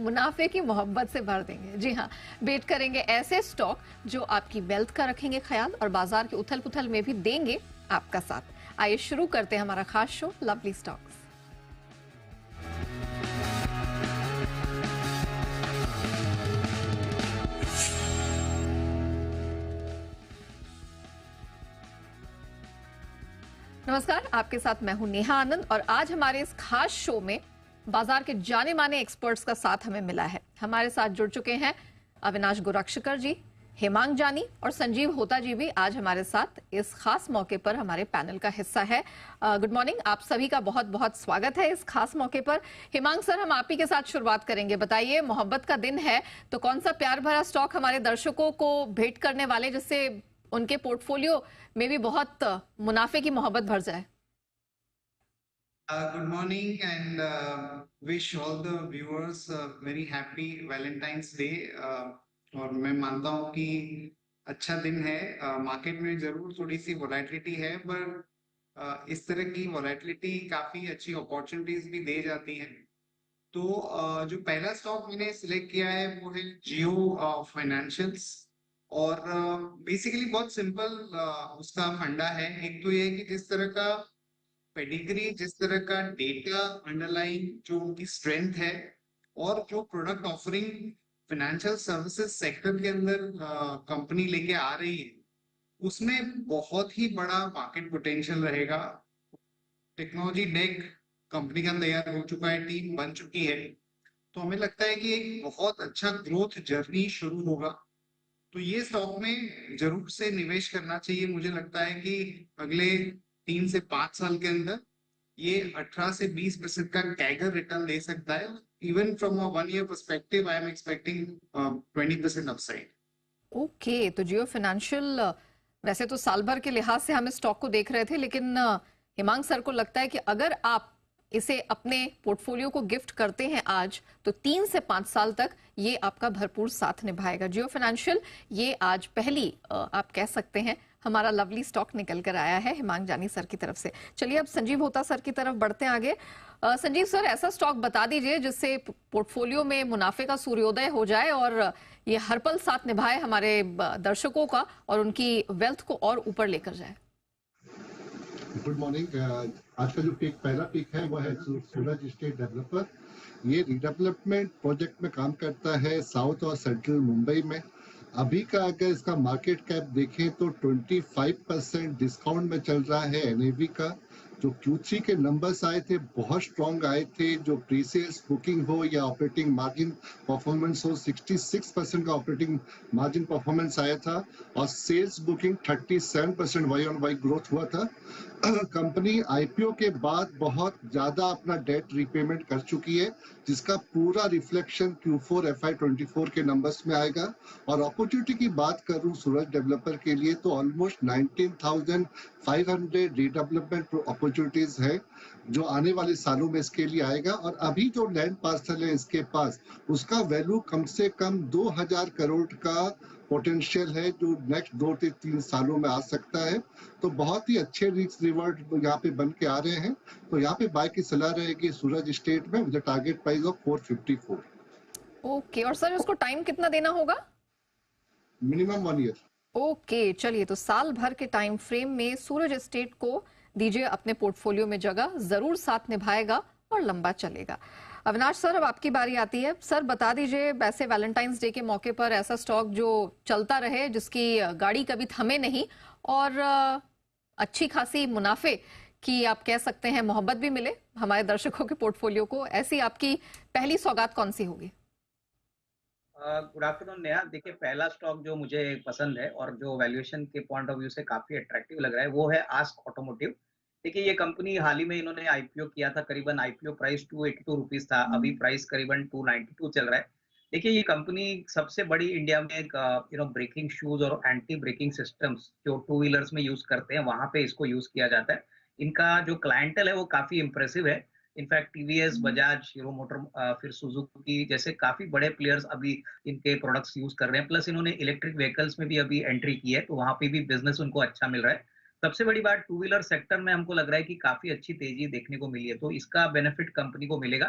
मुनाफे की मोहब्बत से भर देंगे। जी हाँ, बेट करेंगे ऐसे स्टॉक जो आपकी वेल्थ का रखेंगे ख्याल और बाजार की उथल पुथल में भी देंगे आपका साथ। आइए शुरू करते हैं हमारा खास शो लवली स्टॉक्स। नमस्कार, आपके साथ मैं हूं नेहा आनंद और आज हमारे इस खास शो में बाजार के जाने माने एक्सपर्ट्स का साथ हमें मिला है। हमारे साथ जुड़ चुके हैं अविनाश गोरक्षकर जी, हेमांग जानी और संजीव होता जी भी आज हमारे साथ इस खास मौके पर हमारे पैनल का हिस्सा है। गुड मॉर्निंग, आप सभी का बहुत बहुत स्वागत है इस खास मौके पर। हेमांग सर, हम आप ही के साथ शुरुआत करेंगे। बताइए, मोहब्बत का दिन है तो कौन सा प्यार भरा स्टॉक हमारे दर्शकों को भेंट करने वाले जिससे उनके पोर्टफोलियो में भी बहुत मुनाफे की मोहब्बत भर जाए। Good morning and wish all the viewers a very happy Valentine's Day. और मैं मानता हूँ कि अच्छा दिन है। मार्केट में जरूर थोड़ी सी वोलेटिलिटी है, पर इस तरह की वोलेटिलिटी काफी अच्छी अपॉर्चुनिटीज भी दे जाती है। तो जो पहला स्टॉक मैंने सिलेक्ट किया है वो है जियो फाइनेंशियल्स। और बेसिकली बहुत सिंपल उसका फंडा है। एक तो ये है कि जिस तरह का पेडिग्री, जिस तरह का डेटा अंडरलाइन, जो उनकी स्ट्रेंथ है और जो product offering financial services sector के अंदर कंपनी लेके आ रही है, उसमें बहुत ही बड़ा मार्केट पोटेंशियल रहेगा। टेक्नोलॉजी डेक कंपनी का तैयार हो चुका है, टीम बन चुकी है, तो हमें लगता है कि एक बहुत अच्छा ग्रोथ जर्नी शुरू होगा। तो ये स्टॉक में जरूर से निवेश करना चाहिए। मुझे लगता है कि अगले 3 से 5 साल के अंदर ये 18 से 20% का कैगर रिटर्न दे सकता है। Even from a 1 year perspective I am expecting 20% upside. Okay, तो जियो फाइनेंशियल वैसे तो साल भर के लिहाज से हम इस स्टॉक को देख रहे थे, लेकिन हेमांग सर को लगता है कि अगर आप इसे अपने पोर्टफोलियो को गिफ्ट करते हैं आज, तो 3 से 5 साल तक ये आपका भरपूर साथ निभाएगा। जियो फाइनेंशियल ये आज पहली आप कह सकते हैं हमारा लवली स्टॉक निकल कर आया है हेमांग जानी सर की तरफ से। चलिए अब संजीव होता सर की तरफ बढ़ते हैं आगे। संजीव सर, ऐसा स्टॉक बता दीजिए जिससे पोर्टफोलियो में मुनाफे का सूर्योदय हो जाए और ये हर पल साथ निभाए हमारे दर्शकों का और उनकी वेल्थ को और ऊपर लेकर जाए। Good morning. आज का जो पहला पिक है वो है सूरज स्टेट डेवलपर। ये रिडेवलपमेंट प्रोजेक्ट में काम करता है साउथ और सेंट्रल मुंबई में। अभी का अगर इसका मार्केट कैप देखें तो 25% डिस्काउंट में चल रहा है एनएवी का। जो Q3 के नंबर्स आए थे बहुत स्ट्रॉन्ग आए थे, जो प्री सेल्स बुकिंग हो या ऑपरेटिंग मार्जिन परफॉर्मेंस हो, 66% का ऑपरेटिंग मार्जिन परफॉर्मेंस आया था और sales booking 37% Y on Y growth हुआ था। कंपनी आईपीओ के बाद बहुत ज्यादा अपना डेट रिपेमेंट कर चुकी है, जिसका पूरा रिफ्लेक्शन Q4 FY24 के नंबर्स में आएगा। और अपॉर्चुनिटी की बात करूं सूरज डेवलपर के लिए तो ऑलमोस्ट 19,500 रिडेवलपमेंट अपॉर्चुनिटीज है जो आने वाले सालों में इसके लिए आएगा। और अभी जो लैंड पार्सल है इसके पास, उसका वैल्यू कम से कम 2,000 करोड़ का पोटेंशियल है जो नेक्स्ट 2 से 3 सालों में आ सकता है। तो बहुत ही अच्छे रिस्क रिवॉर्ड यहाँ पे बन के आ रहे हैं। तो यहाँ पे बाय की सलाह रहेगी सूरज स्टेट में with target price of 454। Okay, और सर उसको टाइम कितना देना होगा? Minimum 1 year. ओके, चलिए तो साल भर के टाइम फ्रेम में सूरज स्टेट को दीजिए अपने पोर्टफोलियो में जगह, जरूर साथ निभाएगा और लंबा चलेगा। अविनाश सर, अब आपकी बारी आती है। सर बता दीजिए, वैसे वैलेंटाइंस डे के मौके पर ऐसा स्टॉक जो चलता रहे, जिसकी गाड़ी कभी थमे नहीं और अच्छी खासी मुनाफे की आप कह सकते हैं मोहब्बत भी मिले हमारे दर्शकों के पोर्टफोलियो को, ऐसी आपकी पहली सौगात कौन सी होगी? Good afternoon Neha. देखिए, पहला स्टॉक जो मुझे पसंद है और जो वैल्यूएशन के पॉइंट ऑफ व्यू से काफी अट्रैक्टिव लग रहा है वो है आस्क ऑटोमोटिव। देखिए, ये कंपनी हाल ही में इन्होंने आईपीओ किया था। करीबन आईपीओ प्राइस 282 रुपीज था, अभी प्राइस करीबन 292 चल रहा है। देखिए, ये कंपनी सबसे बड़ी इंडिया में ब्रेकिंग शूज और एंटी ब्रेकिंग सिस्टम्स जो टू व्हीलर्स में यूज करते हैं वहां पे इसको यूज किया जाता है। इनका जो क्लाइंटल है वो काफी इंप्रेसिव है। In fact TVS, Bajaj, hero motor, फिर सुजुकी जैसे काफी बड़े प्लेयर्स अभी इनके प्रोडक्ट्स यूज कर रहे हैं। प्लस इन्होंने इलेक्ट्रिक व्हीकल्स में भी अभी एंट्री की है, तो वहां पे भी बिजनेस उनको अच्छा मिल रहा है। सबसे बड़ी बात, टू व्हीलर सेक्टर में हमको लग रहा है कि काफी अच्छी तेजी देखने को मिली है, तो इसका बेनिफिट कंपनी को मिलेगा।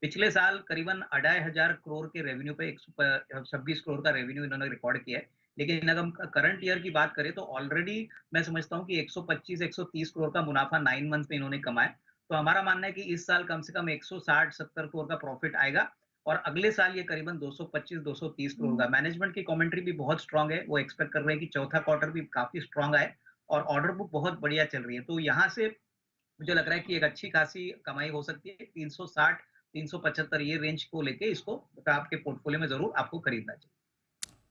पिछले साल करीबन 2,500 करोड़ के रेवेन्यू पे 126 करोड़ का रेवेन्यू इन्होंने रिकॉर्ड किया है। लेकिन अगर हम करंट ईयर की बात करें तो ऑलरेडी मैं समझता हूँ कि 125-130 करोड़ का मुनाफा 9 मंथ में इन्होंने कमाया। तो हमारा मानना है कि इस साल कम से कम 160-70 करोड़ का प्रॉफिट आएगा और अगले साल ये करीबन 225-230 करोड़ का। मैनेजमेंट की कमेंट्री भी बहुत स्ट्रांग है। वो एक्सपेक्ट कर रहे हैं कि चौथा क्वार्टर भी काफी स्ट्रांग आए और ऑर्डर बुक बहुत बढ़िया चल रही है। तो यहाँ से मुझे लग रहा है कि एक अच्छी खासी कमाई हो सकती है। 360 375 ये रेंज को लेके इसको आपके पोर्टफोलियो में जरूर आपको खरीदना चाहिए।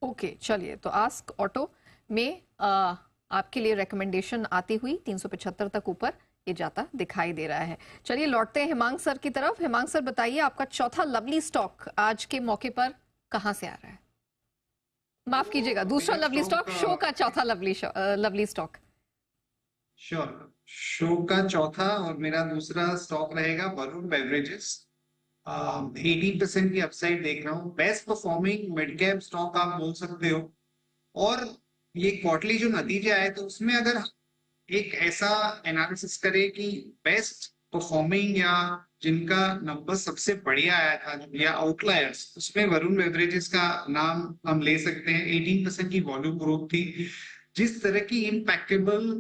ओके, चलिए, तो आस्क ऑटो में आपके लिए रिकमेंडेशन आती हुई 375 तक ऊपर ये जाता दिखाई दे रहा है। चलिए लौटते हैं हिमांक सर की तरफ। हिमांक सर बताइए, आपका चौथा लवली स्टॉक आज के मौके पर कहां से आ रहा है? माफ कीजिएगा, दूसरा लवली स्टॉक, शो का चौथा लवली स्टॉक। श्योर, शो का चौथा और मेरा दूसरा स्टॉक रहेगा वरुण बेवरेजेस। 18% की अपसाइड देख रहा हूँ। Best performing mid cap stock आप बोल सकते हो। और ये क्वार्टरली जो नतीजे आए तो उसमें अगर एक ऐसा एनालिसिस करे कि बेस्ट परफॉर्मिंग या जिनका नंबर सबसे बढ़िया आया था या आउटलायर्स, उसमें वरुण बेवरेजेस का नाम हम ले सकते हैं। 18% की वॉल्यूम ग्रोथ थी। जिस तरह की इम्पैक्टेबल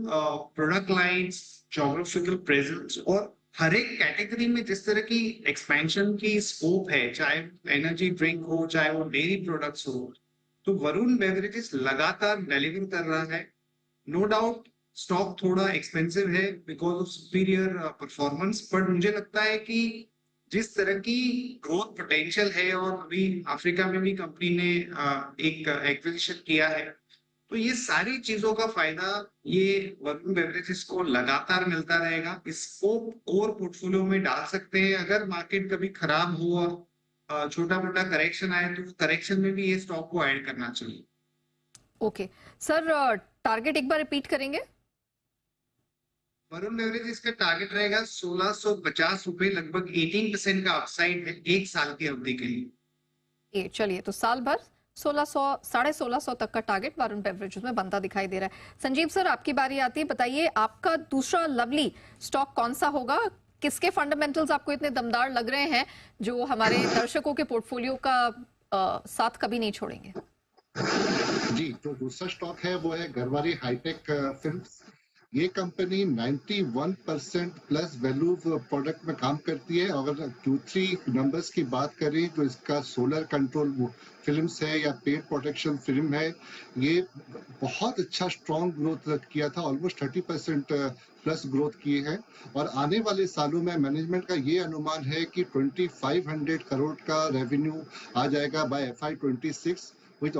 प्रोडक्ट लाइंस, ज्योग्राफिकल प्रेजेंस और हर एक कैटेगरी में जिस तरह की एक्सपेंशन की स्कोप है, चाहे एनर्जी ड्रिंक हो, चाहे वो डेयरी प्रोडक्ट्स हो, तो वरुण बेवरेजेस लगातार डिलीवर कर रहा है। नो डाउट स्टॉक थोड़ा एक्सपेंसिव है because of superior performance, but मुझे लगता है कि जिस तरह की ग्रोथ पोटेंशियल है और अभी अफ्रीका में भी कंपनी ने एक एक्विजिशन किया है, तो ये सारी चीजों का फायदा ये वरुण बेवरेजेस को लगातार मिलता रहेगा। इसको कोर पोर्टफोलियो में डाल सकते हैं। अगर मार्केट कभी खराब हो और छोटा मोटा करेक्शन आए तो करेक्शन में भी ये स्टॉक को ऐड करना चाहिए। ओके सर, टारगेट एक बार रिपीट करेंगे? वरुण बेवरेजेस का टारगेट रहेगा 1650 रुपए, लगभग 18% का अपसाइड है एक साल की अवधि के लिए। चलिए, तो साल भर 1600 1650 तक का टारगेट वरुण बेवरेजेस में बनता दिखाई दे रहा है। संजीव सर, आपकी बारी आती है। बताइए, आपका दूसरा लवली स्टॉक कौन सा होगा? किसके फंडामेंटल्स आपको इतने दमदार लग रहे हैं जो हमारे दर्शकों के पोर्टफोलियो का साथ कभी नहीं छोड़ेंगे? जी, तो दूसरा स्टॉक है वो है गरवारे हाईटेक फिल्म्स। ये कंपनी 91% प्लस वैल्यू प्रोडक्ट में काम करती है। अगर Q3 नंबर्स की बात करें तो इसका सोलर कंट्रोल फिल्म्स है या पेड़ प्रोटेक्शन फिल्म है, ये बहुत अच्छा स्ट्रॉन्ग ग्रोथ किया था। ऑलमोस्ट 30% प्लस ग्रोथ की है। और आने वाले सालों में मैनेजमेंट का ये अनुमान है कि 2500 करोड़ का रेवेन्यू आ जाएगा by FY26, which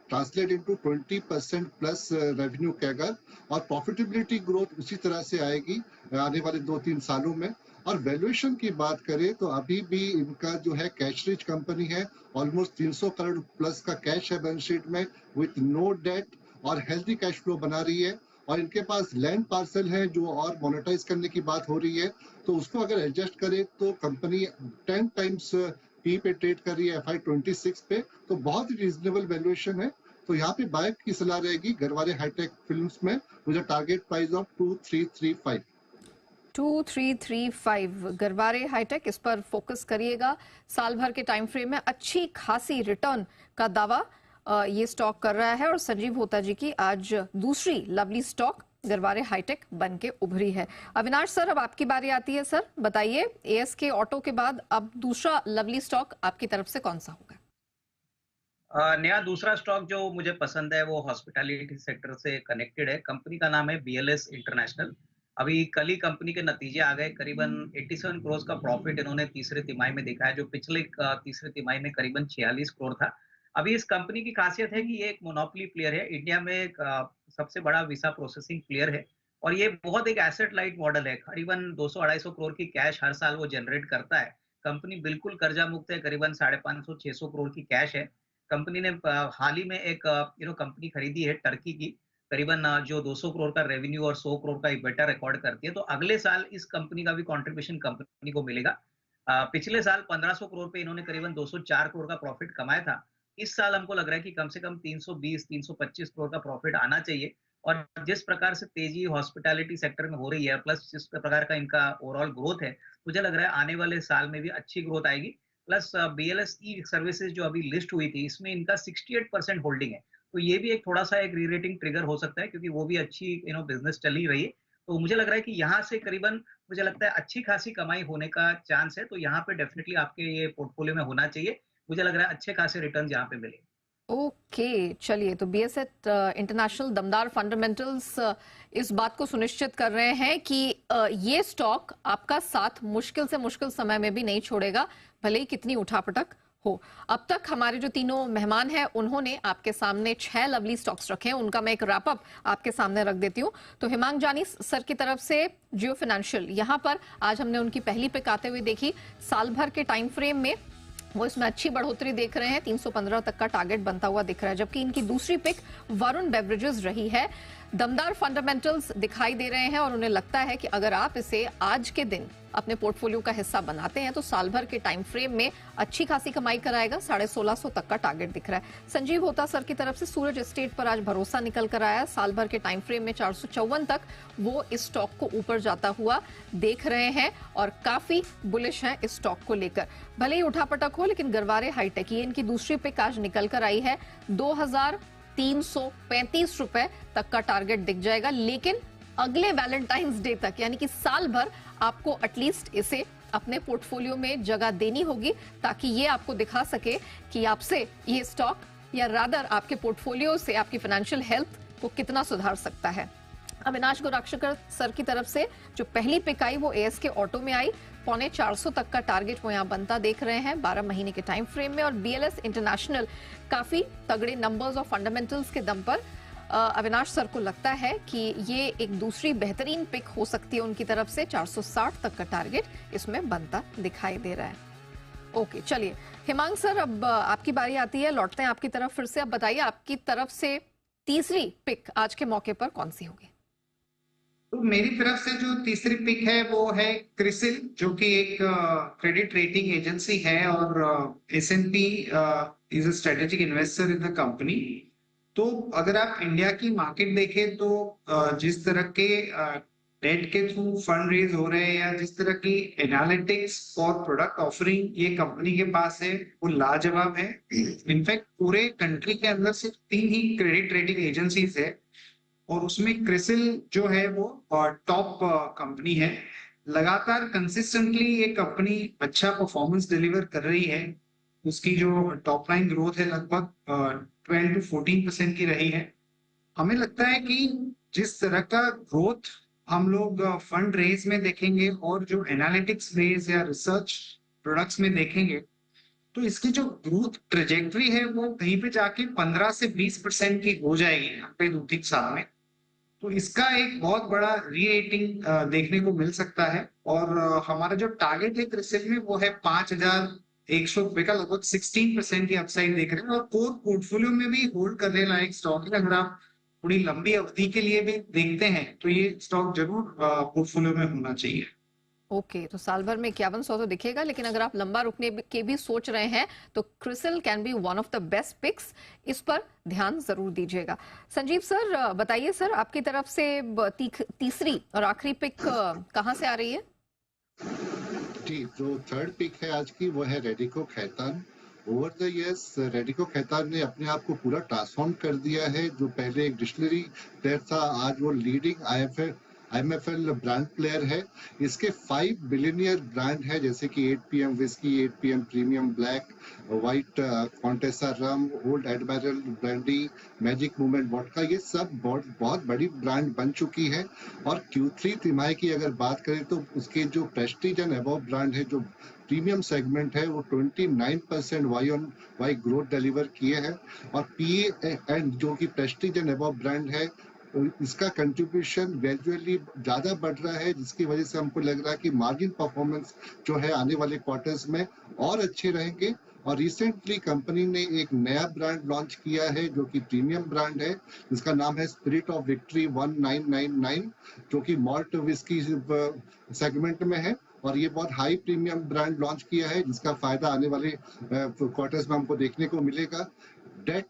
translate into 20% plus revenue CAGR. और प्रॉफिटेबिलिटी ग्रोथ उसी तरह से आएगी आने वाले 2-3 सालों में। और वैल्यूएशन की बात करें तो अभी भी इनका जो है कैश रिच कंपनी है। ऑलमोस्ट 300 करोड़ प्लस का कैश है बैलेंस शीट में, विथ नो डेट, और हेल्दी कैश फ्लो बना रही है। और इनके पास लैंड पार्सल है जो और मोनेटाइज करने की बात हो रही है, तो उसको अगर एडजस्ट करें तो कंपनी 10 टाइम्स पी पे ट्रेड कर रही है FY26 पे, तो बहुत ही रीजनेबल वैल्यूएशन है। तो यहाँ पे बाय की सलाह रहेगी गरवारे हाईटेक फिल्म्स में, मुझे target price of 2335। 2335 Garware Hitech, इस पर फोकस करिएगा। साल भर के टाइम फ्रेम में अच्छी खासी रिटर्न का दावा ये स्टॉक कर रहा है। और संजीव होता जी की आज दूसरी लवली स्टॉक गरवारे हाईटेक बन के उभरी है। अविनाश सर, अब आपकी बारी आती है। सर बताइए, ASK ऑटो के बाद अब दूसरा लवली स्टॉक आपकी तरफ से कौन सा होगा? नया दूसरा स्टॉक जो मुझे पसंद है वो हॉस्पिटैलिटी सेक्टर से कनेक्टेड है। कंपनी का नाम है BLS इंटरनेशनल। अभी कल ही कंपनी के नतीजे आ गए। करीबन 87 करोड़ का प्रॉफिट इन्होंने तीसरे तिमाही में देखा है, जो पिछले तीसरे तिमाही में करीबन 46 करोड़ था। अभी इस कंपनी की खासियत है कि ये एक मोनोपोली प्लेयर है। इंडिया में एक सबसे बड़ा वीसा प्रोसेसिंग प्लेयर है और ये बहुत एक एसेट लाइट मॉडल है। करीबन 200-250 करोड़ की कैश हर साल वो जनरेट करता है। कंपनी बिल्कुल कर्जा मुक्त है। करीबन 550-600 करोड़ की कैश है। कंपनी ने हाल ही में एक कंपनी खरीदी है टर्की की, करीबन जो 200 करोड़ का रेवेन्यू और 100 करोड़ का इबिटा रिकॉर्ड करती है। तो अगले साल इस कंपनी का भी कंट्रीब्यूशन कंपनी को मिलेगा। पिछले साल 1500 करोड़ पे इन्होंने करीबन 204 करोड़ का प्रॉफिट कमाया था। इस साल हमको लग रहा है कि कम से कम 320-325 करोड़ का प्रॉफिट आना चाहिए। और जिस प्रकार से तेजी हॉस्पिटैलिटी सेक्टर में हो रही है, प्लस जिस प्रकार का इनका ओवरऑल ग्रोथ है, मुझे लग रहा है आने वाले साल में भी अच्छी ग्रोथ आएगी। प्लस BLS ई सर्विसेज जो अभी लिस्ट हुई थी, इसमें इनका 68% होल्डिंग है। तो ये भी एक थोड़ा-सा एक री-रेटिंग ट्रिगर हो सकता है, क्योंकि वो भी अच्छी बिज़नेस चल ही रही है। तो मुझे लग रहा है कि यहाँ से करीबन मुझे लगता है अच्छी खासी कमाई होने का चांस है, तो यहाँ पे डेफिनिटली आपके ये पोर्टफोलियो में होना चाहिए। मुझे लग रहा है अच्छे खासे रिटर्न्स यहाँ पे मिलेंगे। ओके, चलिए, तो बीएसएट इंटरनेशनल दमदार फंडामेंटल्स इस बात को सुनिश्चित कर रहे हैं कि ये स्टॉक आपका साथ मुश्किल से मुश्किल समय में भी नहीं छोड़ेगा, भले ही कितनी उठापटक हो। अब तक हमारे जो तीनों मेहमान हैं उन्होंने आपके सामने 6 लवली स्टॉक्स रखे हैं, उनका मैं एक रैप अप आपके सामने रख देती हूँ। तो हिमांग जानी सर की तरफ से जियो फाइनेंशियल, यहाँ पर आज हमने उनकी पहली पिक आते हुए देखी। साल भर के टाइम फ्रेम में वो इसमें अच्छी बढ़ोतरी देख रहे हैं, 315 तक का टारगेट बनता हुआ दिख रहा है। जबकि इनकी दूसरी पिक वरुण बेवरेजेस रही है। दमदार फंडामेंटल्स दिखाई दे रहे हैं और उन्हें लगता है कि अगर आप इसे आज के दिन अपने पोर्टफोलियो का हिस्सा बनाते हैं तो साल भर के टाइम फ्रेम में अच्छी खासी कमाई कराएगा। 1650 तक का टारगेट दिख रहा है। संजीव होता सर की तरफ से सूरज एस्टेट पर आज भरोसा निकल कर आया। साल भर के टाइम फ्रेम में 454 तक वो इस स्टॉक को ऊपर जाता हुआ देख रहे हैं और काफी बुलिश हैं इस स्टॉक को लेकर। भले ही उठापटक हो, लेकिन गरवारे हाईटेक, ये इनकी दूसरी पिक आज निकल कर आई है। 2335 रुपए तक का टारगेट दिख जाएगा, लेकिन अगले वैलेंटाइंस डे तक, यानी कि साल भर आपको एटलीस्ट इसे अपने पोर्टफोलियो में जगह देनी होगी, ताकि ये आपको दिखा सके कि आपसे ये स्टॉक या रादर आपके पोर्टफोलियो से आपकी फाइनेंशियल हेल्थ को कितना सुधार सकता है। अविनाश गोराक्षकर सर की तरफ से जो पहली पिक आई वो एएसके ऑटो में आई। 450 तक का टारगेट वो यहाँ बनता देख रहे हैं 12 महीने के टाइम फ्रेम में। और बीएलएस इंटरनेशनल काफी तगड़े नंबर्स और फंडामेंटल्स के दम पर अविनाश सर को लगता है कि ये एक दूसरी बेहतरीन पिक हो सकती है उनकी तरफ से। 460 तक का टारगेट इसमें बनता दिखाई दे रहा है। ओके, चलिए हिमांग सर, अब आपकी बारी आती है। लौटते हैं आपकी तरफ फिर से। अब बताइए आपकी तरफ से तीसरी पिक आज के मौके पर कौन सी होगी? तो मेरी तरफ से जो तीसरी पिक है वो है क्रिसिल, जो कि एक क्रेडिट रेटिंग एजेंसी है और S&P is a strategic investor in the company. तो अगर आप इंडिया की मार्केट देखें तो जिस तरह के डेट के थ्रू फंड रेज हो रहे हैं या जिस तरह की एनालिटिक्स और प्रोडक्ट ऑफरिंग ये कंपनी के पास है वो लाजवाब है। इनफैक्ट पूरे कंट्री के अंदर सिर्फ 3 ही क्रेडिट रेटिंग एजेंसीज है और उसमें क्रिसिल जो है वो टॉप कंपनी है। लगातार कंसिस्टेंटली ये कंपनी अच्छा परफॉर्मेंस डिलीवर कर रही है। उसकी जो टॉप लाइन ग्रोथ है लगभग 12 to 14% की रही है। हमें लगता है कि जिस तरह का ग्रोथ हम लोग फंड रेज में देखेंगे और जो एनालिटिक्स रेज या रिसर्च प्रोडक्ट्स में देखेंगे, तो इसकी जो ग्रोथ ट्रेजेक्टरी है वो कहीं पे जाके 15 से 20% की हो जाएगी अगले 2-3 साल में। तो इसका एक बहुत बड़ा री-रेटिंग देखने को मिल सकता है। और हमारा जो टारगेट है क्रिसिल में वो है 5100 रुपए का, लगभग 16% की अपसाइड देख रहे हैं और कोर पोर्टफोलियो में भी होल्ड करने लायक स्टॉक है। अगर आप थोड़ी लंबी अवधि के लिए भी देखते हैं तो ये स्टॉक जरूर पोर्टफोलियो में होना चाहिए। ओके, तो साल भर में 5100 तो दिखेगा, लेकिन अगर आप लंबा रुकने के भी सोच रहे हैं तो Crisil can be one of the best picks. इस पर ध्यान जरूर दीजिएगा। संजीव सर, बताइए सर, आपकी तरफ से तीसरी और आखिरी पिक कहां से आ रही है? जी, जो थर्ड पिक है आज की वो है Radico Khaitan. Over the years Radico Khaitan ने अपने आप को पूरा ट्रांसफॉर्म कर दिया है। जो पहले एक डिस्टिलरी प्लेयर था, आज वो लीडिंग IMFL ब्रांड प्लेयर है। इसके 5 बिलियनियर ब्रांड है, जैसे कि 8PM whisky, 8PM premium black, white Contessa rum, old admiral brandy, magic moments vodka, ये सब बहुत बड़ी ब्रांड बन चुकी है। और Q3 तिमाही की अगर बात करें तो उसके जो प्रेस्टीज एंड अबव ब्रांड है, जो प्रीमियम सेगमेंट है, वो 29% YoY ग्रोथ डिलीवर किए हैं। और PA एंड जो कि प्रेस्टीज एंड अबव ब्रांड है, इसका कंट्रीब्यूशन ग्रेजुअली ज्यादा बढ़ रहा है, जिसकी वजह से हमको लग रहा है कि मार्जिन परफॉर्मेंस जो है आने वाले क्वार्टर्स में और अच्छे रहेंगे। और रिसेंटली कंपनी ने एक नया ब्रांड लॉन्च किया है जो कि प्रीमियम ब्रांड है, जिसका नाम है स्पिरिट ऑफ विक्ट्री 1999, जो कि मॉल्ट विस्की सेगमेंट में है। और ये बहुत हाई प्रीमियम ब्रांड लॉन्च किया है, जिसका फायदा आने वाले क्वार्टर्स में हमको देखने को मिलेगा। डेट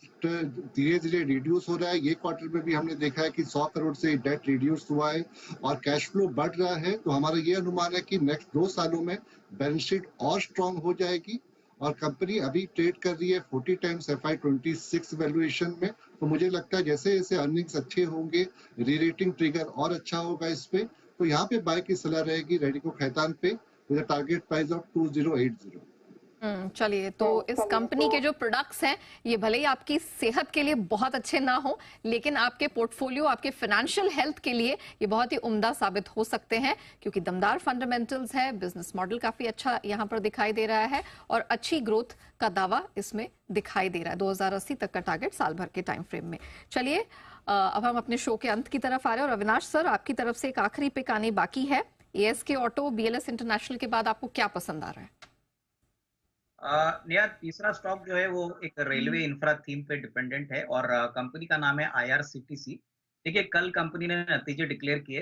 धीरे धीरे रिड्यूस हो रहा है। ये क्वार्टर में भी हमने देखा है कि 100 करोड़ से डेट रिड्यूस हुआ है और कैश फ्लो बढ़ रहा है। तो हमारा ये अनुमान है कि नेक्स्ट 2 सालों में बैलेंस शीट और स्ट्रांग हो जाएगी और कंपनी अभी ट्रेड कर रही है 40 टाइम्स FY26 वैल्यूएशन में। तो मुझे लगता है जैसे जैसे अर्निंग्स अच्छे होंगे, री रेटिंग ट्रिगर और अच्छा होगा इस पे, तो यहाँ पे बाय की सलाह रहेगी रेडिको खैतान पे विद टारगेट प्राइस ऑफ 2080। चलिए, तो इस कंपनी के जो प्रोडक्ट्स हैं ये भले ही आपकी सेहत के लिए बहुत अच्छे ना हो, लेकिन आपके पोर्टफोलियो, आपके फाइनेंशियल हेल्थ के लिए ये बहुत ही उम्दा साबित हो सकते हैं, क्योंकि दमदार फंडामेंटल्स है, बिजनेस मॉडल काफी अच्छा यहाँ पर दिखाई दे रहा है और अच्छी ग्रोथ का दावा इसमें दिखाई दे रहा है। 2080 तक का टारगेट साल भर के टाइम फ्रेम में। चलिए, अब हम अपने शो के अंत की तरफ आ रहे हैं और अविनाश सर, आपकी तरफ से एक आखिरी पिक आनी बाकी है। ASK ऑटो, BLS इंटरनेशनल के बाद आपको क्या पसंद आ रहा है? नया तीसरा स्टॉक जो है वो एक रेलवे इंफ्रा थीम पे डिपेंडेंट है और कंपनी का नाम है IRCTC। देखिए, कल कंपनी ने नतीजे डिक्लेयर किए।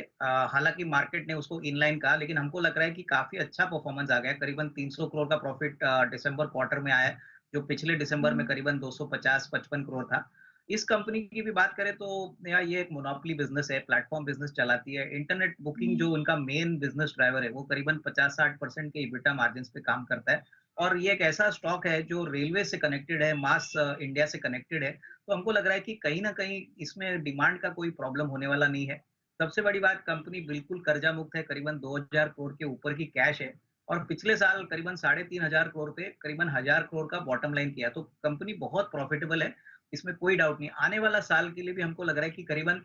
हालांकि मार्केट ने उसको इनलाइन कहा, लेकिन हमको लग रहा है कि काफी अच्छा परफॉर्मेंस आ गया। करीबन 300 करोड़ का प्रॉफिट दिसंबर क्वार्टर में आया है, जो पिछले दिसंबर में करीबन 250-55 करोड़ था। इस कंपनी की भी बात करें तो ये एक मोनोपोली बिजनेस है, प्लेटफॉर्म बिजनेस चलाती है। इंटरनेट बुकिंग जो उनका मेन बिजनेस ड्राइवर है, वो करीबन 50-60% के इबिटा मार्जिन पे काम करता है। और ये एक ऐसा स्टॉक है जो रेलवे से कनेक्टेड है, मास इंडिया से कनेक्टेड है। तो हमको लग रहा है कि कहीं ना कहीं इसमें डिमांड का कोई प्रॉब्लम होने वाला नहीं है। सबसे बड़ी बात, कंपनी बिल्कुल कर्जा मुक्त है, करीबन 2000 करोड़ के ऊपर की कैश है और पिछले साल करीबन 3500 करोड़ पे करीबन 1000 करोड़ का बॉटम लाइन किया। तो कंपनी बहुत प्रॉफिटेबल है, इसमें कोई डाउट नहीं। आने वाला साल के लिए भी हमको लग रहा है कि करीबन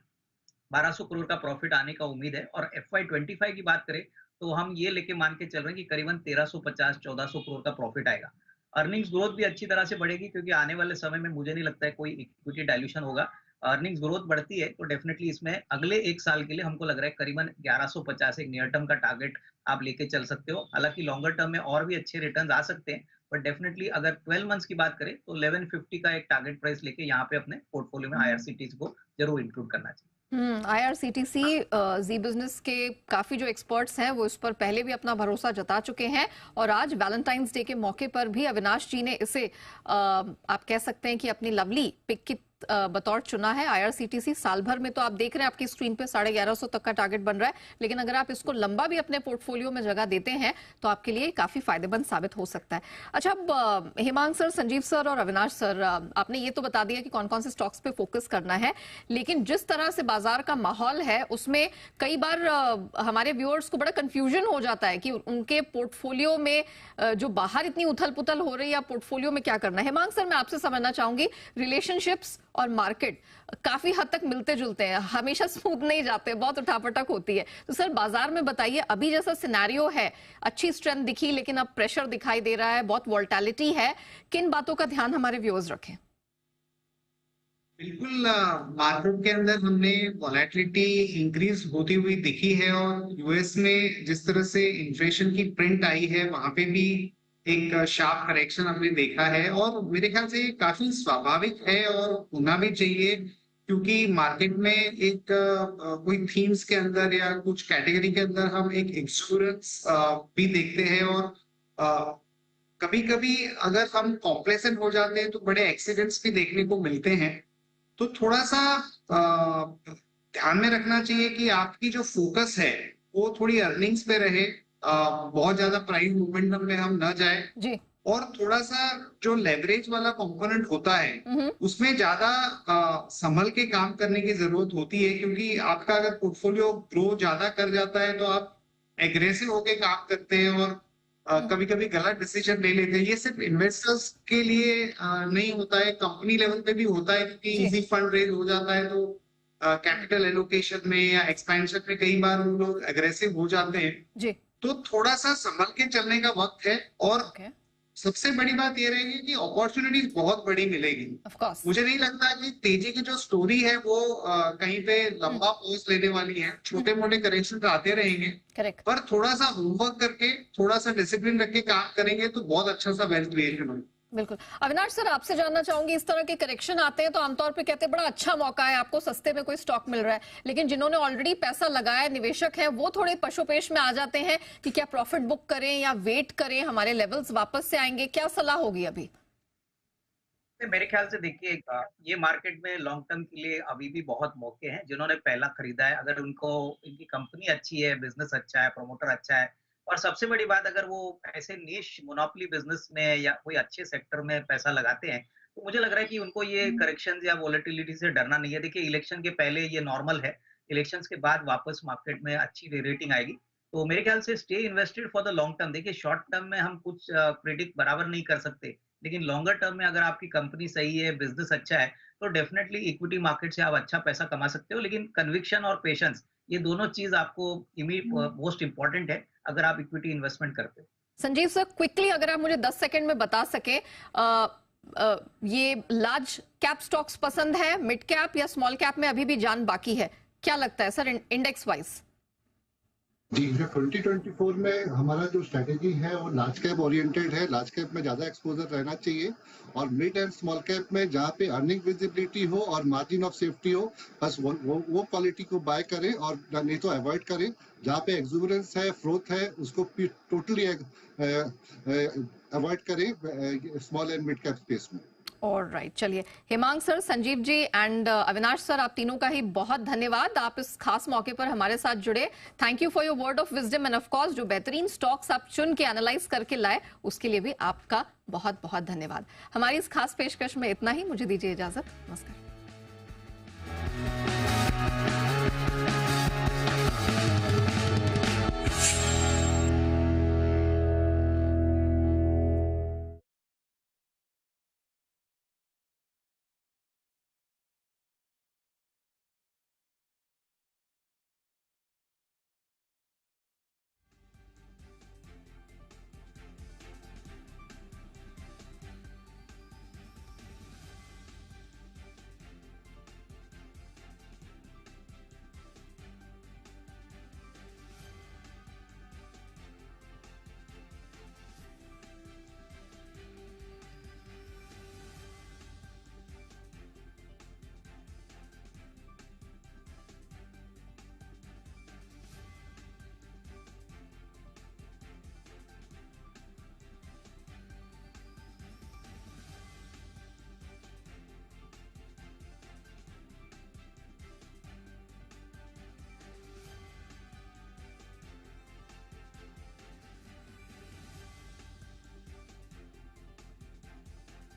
1200 करोड़ का प्रॉफिट आने का उम्मीद है। और FY25 की बात करें तो हम ये लेके मान के चल रहे हैं कि करीबन 1350-1400 करोड़ का प्रॉफिट आएगा। अर्निंग्स ग्रोथ भी अच्छी तरह से बढ़ेगी, क्योंकि आने वाले समय में मुझे नहीं लगता है कोई इक्विटी डायल्यूशन होगा। अर्निंग्स ग्रोथ बढ़ती है तो डेफिनेटली इसमें अगले एक साल के लिए हमको लग रहा है करीबन 1150 एक नियर टर्म का टारगेट आप लेके चल सकते हो। हालांकि लॉन्गर टर्म में और भी अच्छे रिटर्न आ सकते हैं, बट डेफिनेटली अगर 12 मंथ्स की बात करें तो 1150 का एक टारगेट प्राइस लेके यहाँ पे अपने पोर्टफोलियो में IRCTC को जरूर इंक्लूड करना चाहिए। IRCTC जी बिजनेस के काफी जो एक्सपर्ट्स हैं वो इस पर पहले भी अपना भरोसा जता चुके हैं और आज वैलेंटाइंस डे के मौके पर भी अविनाश जी ने इसे आप कह सकते हैं कि अपनी लवली पिक की बतौर चुना है। IRCTC साल भर में तो आप देख रहे हैं आपकी स्क्रीन पे 1150 तक का टारगेट बन रहा है, लेकिन अगर आप इसको लंबा भी अपने पोर्टफोलियो में जगह देते हैं तो आपके लिए काफी फायदेमंद साबित हो सकता है। अच्छा, अब हेमांग सर, संजीव सर और अविनाश सर, आपने ये तो बता दिया कि कौन कौन से स्टॉक्स पे फोकस करना है, लेकिन जिस तरह से बाजार का माहौल है उसमें कई बार हमारे व्यूअर्स को बड़ा कंफ्यूजन हो जाता है कि उनके पोर्टफोलियो में जो बाहर इतनी उथल पुथल हो रही है, पोर्टफोलियो में क्या करना है। हेमांग सर, मैं आपसे समझना चाहूंगी, रिलेशनशिप्स और मार्केट काफी हद तक मिलते जुलते हैं, हमेशा स्मूथ नहीं जाते, बहुत उठापटक होती है। तो सर, बाजार में बताइए, अभी जैसा सिनेरियो है, अच्छी स्ट्रेंथ दिखी लेकिन अब प्रेशर दिखाई दे रहा है, बहुत वोलेटिलिटी है, किन बातों का ध्यान हमारे व्यूअर्स रखें? बिल्कुल, मार्केट के अंदर हमने वॉलेटिलिटी इंक्रीज होती हुई दिखी है और यूएस में जिस तरह से इन्फ्लेशन की प्रिंट आई है वहां पे भी एक शार्प करेक्शन हमने देखा है और मेरे ख्याल से ये काफी स्वाभाविक है और होना भी चाहिए, क्योंकि मार्केट में एक कोई थीम्स के अंदर या कुछ कैटेगरी के अंदर हम एक एक्सुरेंस भी देखते हैं और कभी कभी अगर हम कॉम्प्लेसेंट हो जाते हैं तो बड़े एक्सीडेंट्स भी देखने को मिलते हैं। तो थोड़ा सा ध्यान में रखना चाहिए कि आपकी जो फोकस है वो थोड़ी अर्निंग्स पे रहे, बहुत ज्यादा प्राइस मूवमेंट में हम न जाए जी। और थोड़ा सा जो लेवरेज वाला कंपोनेंट होता है उसमें ज्यादा संभल के काम करने की जरूरत होती है, क्योंकि आपका अगर पोर्टफोलियो ग्रो ज्यादा कर जाता है तो आप एग्रेसिव होके काम करते हैं और कभी कभी गलत डिसीजन ले लेते हैं। ये सिर्फ इन्वेस्टर्स के लिए नहीं होता है, कंपनी लेवल पे भी होता है, क्योंकि इजी फंड रेज हो जाता है तो कैपिटल एलोकेशन में या एक्सपेंशन में कई बार उन लोग एग्रेसिव हो जाते हैं जी। तो थोड़ा सा संभल के चलने का वक्त है। और सबसे बड़ी बात ये रहेगी कि अपॉर्चुनिटीज बहुत बड़ी मिलेगी। मुझे नहीं लगता कि तेजी की जो स्टोरी है वो कहीं पे लंबा पॉज लेने वाली है, छोटे मोटे करेक्शन आते रहेंगे। करेक्ट। पर थोड़ा सा होमवर्क करके, थोड़ा सा डिसिप्लिन रख के काम करेंगे तो बहुत अच्छा सा वेल्थ क्रिएशन होगा। बिल्कुल। अविनाश सर, आपसे जानना चाहूंगी, इस तरह के करेक्शन आते हैं तो आमतौर पे कहते हैं बड़ा अच्छा मौका है, आपको सस्ते में कोई स्टॉक मिल रहा है, लेकिन जिन्होंने ऑलरेडी पैसा लगाया, निवेशक है, वो थोड़े पशोपेश में आ जाते हैं कि क्या प्रॉफिट बुक करें या वेट करें, हमारे लेवल्स वापस से आएंगे, क्या सलाह होगी अभी? मेरे ख्याल से देखिए, ये मार्केट में लॉन्ग टर्म के लिए अभी भी बहुत मौके हैं। जिन्होंने पहला खरीदा है, अगर उनको इनकी कंपनी अच्छी है, बिजनेस अच्छा है, प्रमोटर अच्छा है और सबसे बड़ी बात, अगर वो ऐसे नीश मोनोपोली बिजनेस में या कोई अच्छे सेक्टर में पैसा लगाते हैं, तो मुझे लग रहा है कि उनको ये करेक्शन या वोलेटिलिटी से डरना नहीं है। देखिए, इलेक्शन के पहले ये नॉर्मल है, इलेक्शंस के बाद वापस मार्केट में अच्छी रेटिंग आएगी। तो मेरे ख्याल से stay invested for the long term. देखिए, शॉर्ट टर्म में हम कुछ प्रिडिक्ट बराबर नहीं कर सकते, लेकिन लॉन्गर टर्म में अगर आपकी कंपनी सही है, बिजनेस अच्छा है, तो डेफिनेटली इक्विटी मार्केट से आप अच्छा पैसा कमा सकते हो। लेकिन कन्विक्शन और पेशेंस, ये दोनों चीज आपको मोस्ट इंपॉर्टेंट है अगर आप इक्विटी इन्वेस्टमेंट करते हो। संजीव सर, क्विकली अगर आप मुझे 10 सेकंड में बता सके, ये लार्ज कैप स्टॉक्स पसंद है, मिड कैप या स्मॉल कैप में अभी भी जान बाकी है? क्या लगता है सर इंडेक्स वाइज? जी, जो 2024 में हमारा जो स्ट्रेटेजी है वो लार्ज कैप ओरिएंटेड है। लार्ज कैप में ज्यादा एक्सपोजर रहना चाहिए और मिड एंड स्मॉल कैप में जहाँ पे अर्निंग विजिबिलिटी हो और मार्जिन ऑफ सेफ्टी हो, बस वो क्वालिटी को बाय करें और नहीं तो अवॉइड करें। जहाँ पे एक्सुबरेंस है, फ्रोथ है, उसको टोटली अवॉइड करें small and mid cap space में। ऑलराइट, चलिए Hemang sir, Sanjeev ji and Avinash sir, आप तीनों का ही बहुत धन्यवाद। आप इस खास मौके पर हमारे साथ जुड़े। Thank you for your word of wisdom end of course जो बेहतरीन स्टॉक्स आप चुन के एनालाइज करके लाए, उसके लिए भी आपका बहुत बहुत धन्यवाद। हमारी इस खास पेशकश में इतना ही। मुझे दीजिए इजाजत। नमस्कार।